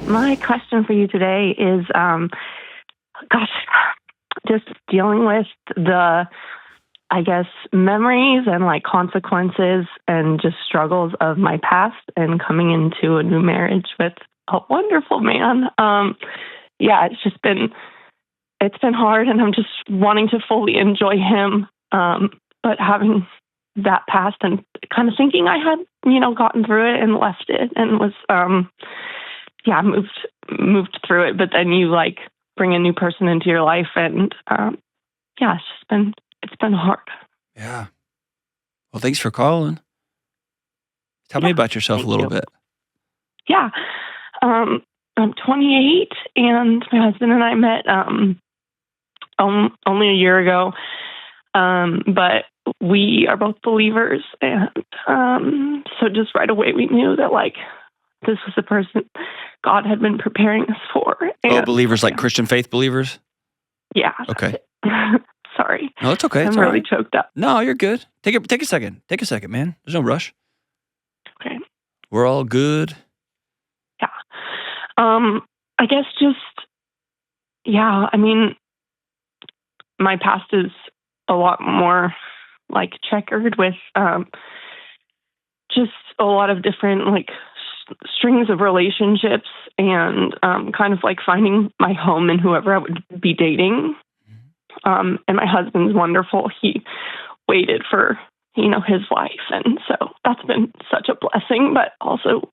My question for you today is, gosh, just dealing with the, I guess, memories and like consequences and just struggles of my past and coming into a new marriage with a wonderful man. Yeah, it's been hard, and I'm just wanting to fully enjoy him. But having that past and kind of thinking I had, gotten through it and left it and was, moved through it. But then you like bring a new person into your life, and it's been hard. Yeah. Well, thanks for calling. Tell me about yourself a little bit. Yeah. I'm 28, and my husband and I met only a year ago. But we are both believers, and so just right away we knew that like this was the person God had been preparing us for. And, believers like Christian faith believers? Yeah. Okay. Sorry. No, it's okay. I'm really choked up. No, you're good. Take a second. Take a second, man. There's no rush. Okay. We're all good. Yeah. I guess I mean, my past is a lot more like checkered with just a lot of different like strings of relationships and kind of like finding my home in whoever I would be dating. And my husband's wonderful. He waited for, his life. And so that's been such a blessing, but also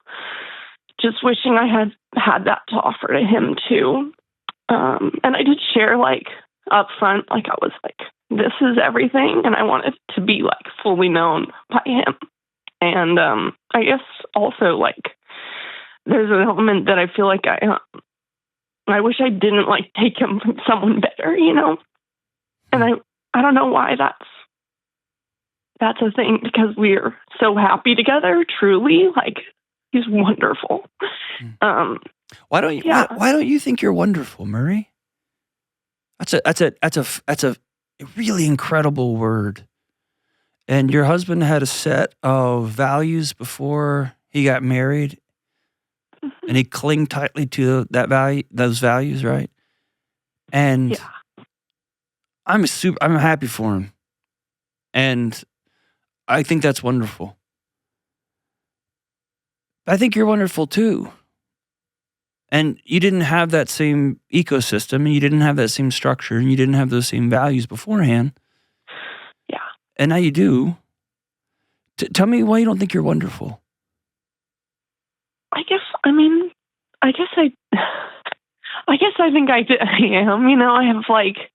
just wishing I had that to offer to him too. And I did share like up front, like I was like, this is everything. And I wanted to be like fully known by him. And I guess also like there's an element that I feel like I wish I didn't like take him from someone better, And I don't know why that's a thing, because we're so happy together, truly. Like he's wonderful. Why don't you think you're wonderful, Murray? That's a really incredible word. And your husband had a set of values before he got married, and he clung tightly to those values, right? And I'm happy for him, and I think that's wonderful. I think you're wonderful too. And you didn't have that same ecosystem, and you didn't have that same structure, and you didn't have those same values beforehand. Yeah. And now you do. Tell me why you don't think you're wonderful. I guess I think I am. I have like,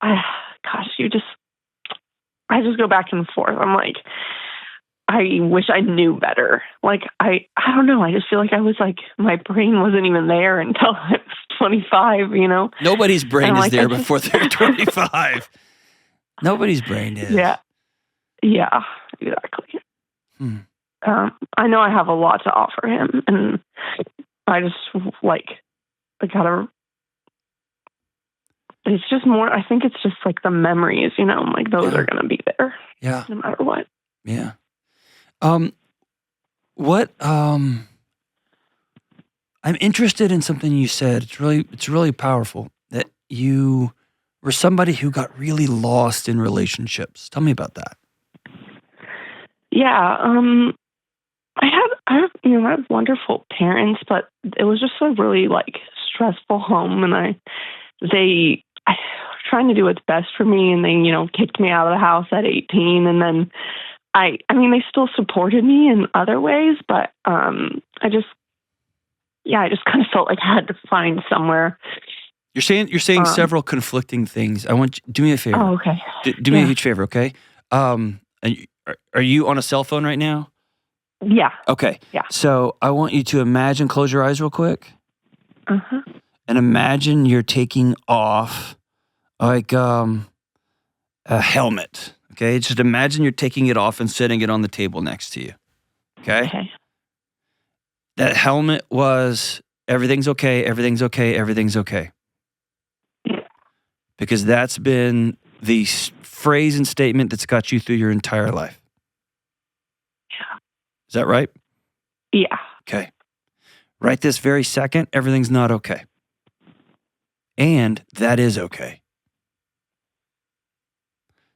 I just go back and forth. I'm like, I wish I knew better. Like, I don't know. I just feel like I was like, my brain wasn't even there until I was 25, Nobody's brain is there before they're 25. Nobody's brain is. Yeah. Yeah, exactly. I know I have a lot to offer him, and I just it's just more, I think it's just like the memories, like those are going to be there. Yeah. No matter what. Yeah. I'm interested in something you said. It's really powerful that you were somebody who got really lost in relationships. Tell me about that. Yeah. I have wonderful parents, but it was just a really like stressful home, and they were trying to do what's best for me, and they, kicked me out of the house at 18, and then they still supported me in other ways, but I just kind of felt like I had to find somewhere. You're saying several conflicting things. Do me a favor. Oh, okay. Do me a huge favor, okay? Are you on a cell phone right now? Yeah. Okay. Yeah. So I want you to close your eyes real quick. Uh-huh. And imagine you're taking off like a helmet. Okay, just imagine you're taking it off and setting it on the table next to you. Okay? That helmet was everything's okay, everything's okay, everything's okay. Yeah. Because that's been the phrase and statement that's got you through your entire life. Yeah. Is that right? Yeah. Okay. right this very second, everything's not okay. And that is okay.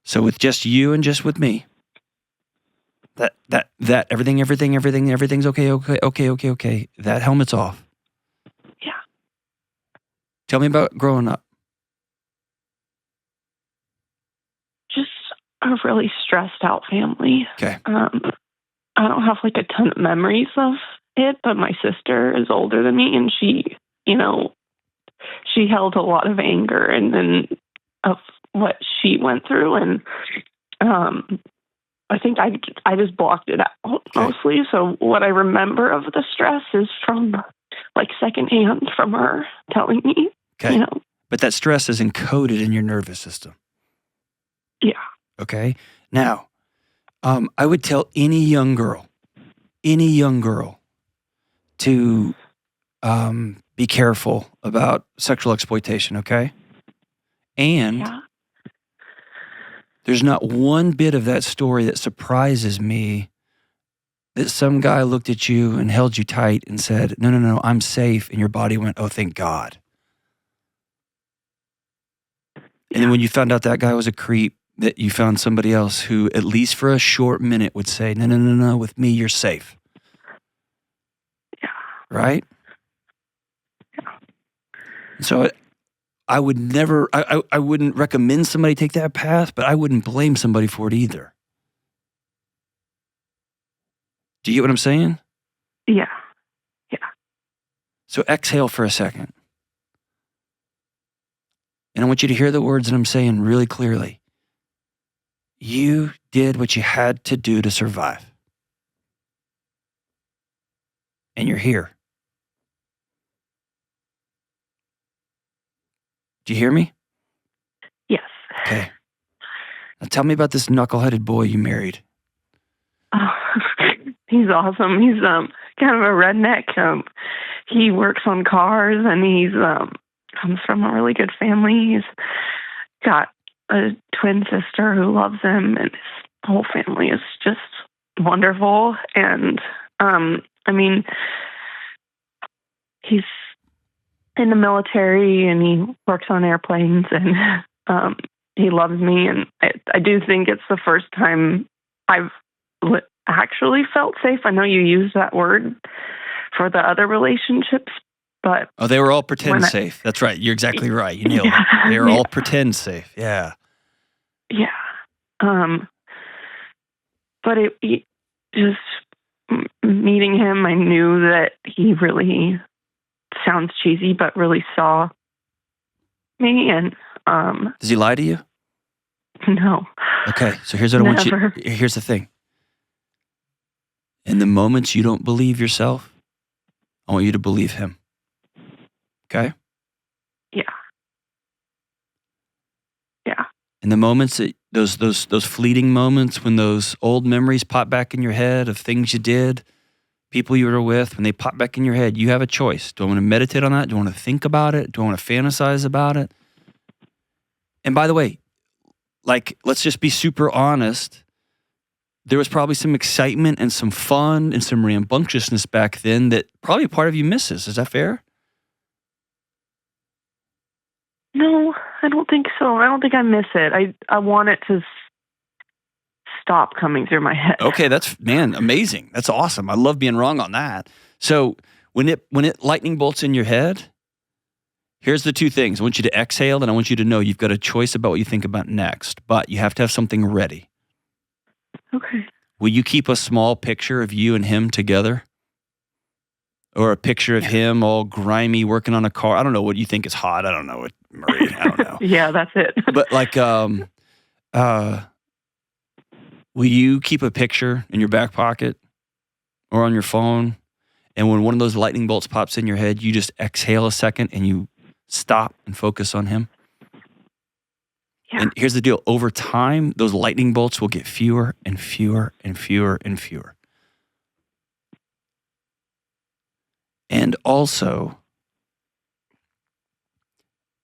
So with just you and just with me, that everything's okay. That helmet's off. Yeah. Tell me about growing up. Just a really stressed out family. Okay. I don't have like a ton of memories of it, but my sister is older than me, and she, she held a lot of anger and then of what she went through, and I think I just blocked it out mostly. So what I remember of the stress is from like secondhand from her telling me. Okay. But that stress is encoded in your nervous system. Yeah. Okay. Now, I would tell any young girl to be careful about sexual exploitation. Okay. And there's not one bit of that story that surprises me that some guy looked at you and held you tight and said, no, I'm safe. And your body went, oh, thank God. And then when you found out that guy was a creep, that you found somebody else who, at least for a short minute, would say, no, with me, you're safe. Yeah. Right? Yeah. So I would never, I wouldn't recommend somebody take that path, but I wouldn't blame somebody for it either. Do you get what I'm saying? Yeah. Yeah. So exhale for a second. And I want you to hear the words that I'm saying really clearly. You did what you had to do to survive. And you're here. Do you hear me? Yes. Okay. Now tell me about this knuckleheaded boy you married. Oh, he's awesome. He's kind of a redneck. He works on cars, and he's comes from a really good family. He's got a twin sister who loves him, and his whole family is just wonderful. And I mean, he's in the military, and he works on airplanes, and he loves me. And I do think it's the first time I've actually felt safe. I know you use that word for the other relationships, but they were all pretend safe. That's right. You're exactly right. You nailed it. They were all pretend safe. Yeah. Yeah. But it just meeting him, I knew that he really, sounds cheesy, but really saw me. And does he lie to you? No. Okay. So here's what I want you. Here's the thing. In the moments you don't believe yourself, I want you to believe him. Okay? Yeah. Yeah. In the moments that those fleeting moments when those old memories pop back in your head of things you did, people you were with, when they pop back in your head, you have a choice. Do I want to meditate on that? Do I want to think about it? Do I want to fantasize about it? And by the way, like, let's just be super honest. There was probably some excitement and some fun and some rambunctiousness back then that probably part of you misses. Is that fair? No, I don't think so. I don't think I miss it. I want it to stop coming through my head. Okay, that's, man, amazing. That's awesome. I love being wrong on that. So when it lightning bolts in your head, here's the two things. I want you to exhale, and I want you to know you've got a choice about what you think about next, but you have to have something ready. Okay. Will you keep a small picture of you and him together? Or a picture of him all grimy working on a car? I don't know what you think is hot. I don't know what, Marie. I don't know. Yeah, that's it. But like, will you keep a picture in your back pocket or on your phone? And when one of those lightning bolts pops in your head, you just exhale a second and you stop and focus on him? Yeah. And here's the deal. Over time, those lightning bolts will get fewer and fewer and fewer and fewer. And also,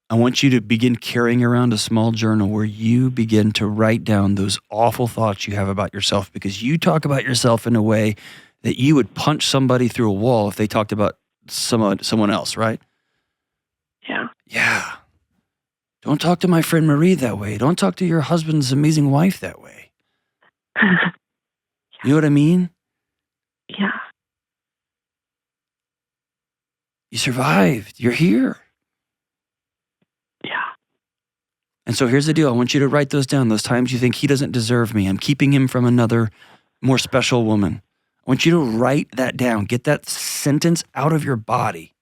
I want you to begin carrying around a small journal where you begin to write down those awful thoughts you have about yourself, because you talk about yourself in a way that you would punch somebody through a wall if they talked about someone else, right? Yeah. Yeah. Don't talk to my friend Marie that way. Don't talk to your husband's amazing wife that way. You know what I mean? Yeah. You survived. You're here. Yeah. And so here's the deal. I want you to write those down. Those times you think he doesn't deserve me. I'm keeping him from another more special woman. I want you to write that down. Get that sentence out of your body.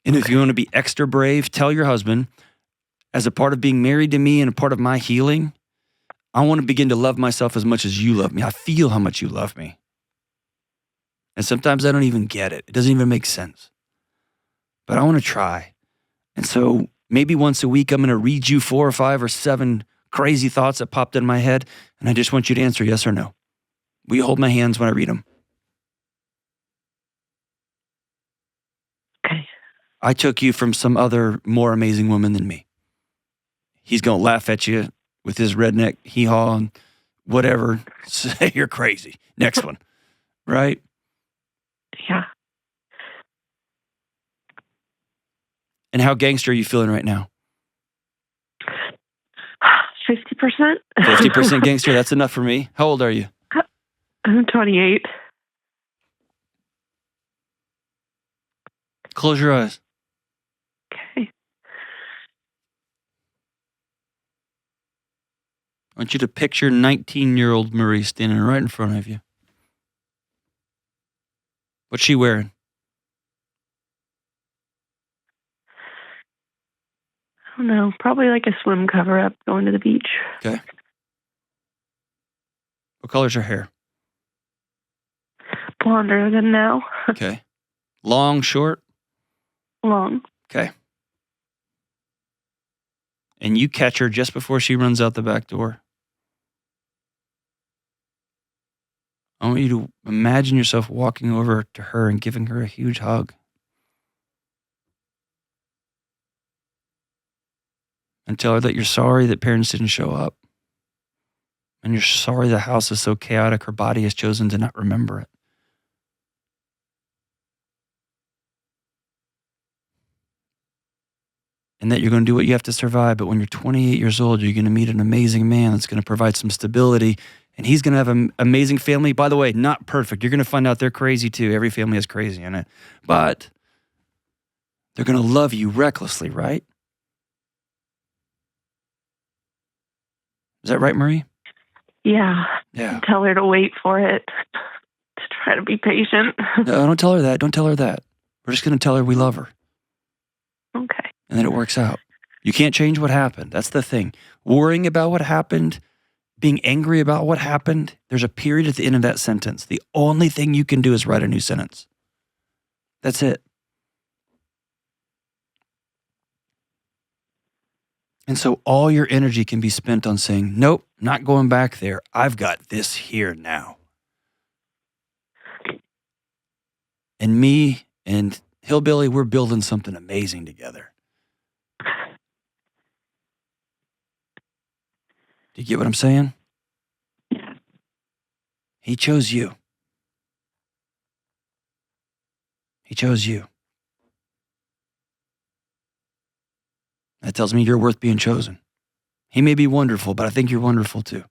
And if you want to be extra brave, tell your husband, as a part of being married to me and a part of my healing, I want to begin to love myself as much as you love me. I feel how much you love me. And sometimes I don't even get it. It doesn't even make sense. But I want to try. And so maybe once a week, I'm going to read you 4 or 5 or 7 crazy thoughts that popped in my head. And I just want you to answer yes or no. Will you hold my hands when I read them? Okay. I took you from some other more amazing woman than me. He's going to laugh at you with his redneck hee-haw and whatever. Say you're crazy. Next one. Right? Yeah. And how gangster are you feeling right now? 50%. 50% gangster. That's enough for me. How old are you? I'm 28. Close your eyes. Okay. I want you to picture 19-year-old Marie standing right in front of you. What's she wearing? I don't know. Probably like a swim cover-up going to the beach. Okay. What color's her hair? Blonder than now. Okay. Long, short? Long. Okay. And you catch her just before she runs out the back door. I want you to imagine yourself walking over to her and giving her a huge hug. And tell her that you're sorry that parents didn't show up. And you're sorry the house is so chaotic her body has chosen to not remember it. And that you're going to do what you have to survive. But when you're 28 years old, you're going to meet an amazing man that's going to provide some stability. And he's going to have an amazing family. By the way, not perfect. You're going to find out they're crazy too. Every family has crazy in it. But they're going to love you recklessly, right? Is that right, Marie? Yeah. Yeah. Tell her to wait for it. To try to be patient. No, don't tell her that. Don't tell her that. We're just going to tell her we love her. Okay. And then it works out. You can't change what happened. That's the thing. Worrying about what happened, being angry about what happened, there's a period at the end of that sentence. The only thing you can do is write a new sentence. That's it. And so all your energy can be spent on saying, nope, not going back there. I've got this here now. And me and Hillbilly, we're building something amazing together. Do you get what I'm saying? Yeah. He chose you. He chose you. That tells me you're worth being chosen. He may be wonderful, but I think you're wonderful too.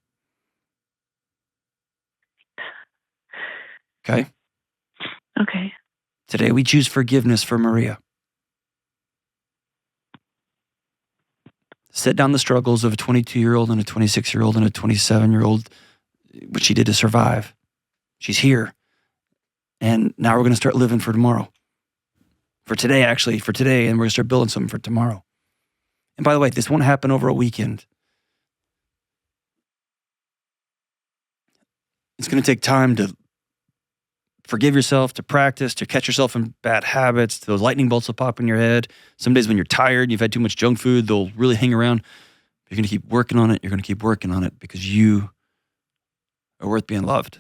Okay? Okay. Today we choose forgiveness for Maria. Set down the struggles of a 22-year-old and a 26-year-old and a 27-year-old, what she did to survive. She's here. And now we're going to start living for tomorrow. For today, actually, for today, and we're going to start building something for tomorrow. And by the way, this won't happen over a weekend. It's going to take time to forgive yourself, to practice, to catch yourself in bad habits. Those lightning bolts will pop in your head. Some days when you're tired, you've had too much junk food, they'll really hang around. You're going to keep working on it. You're going to keep working on it because you are worth being loved.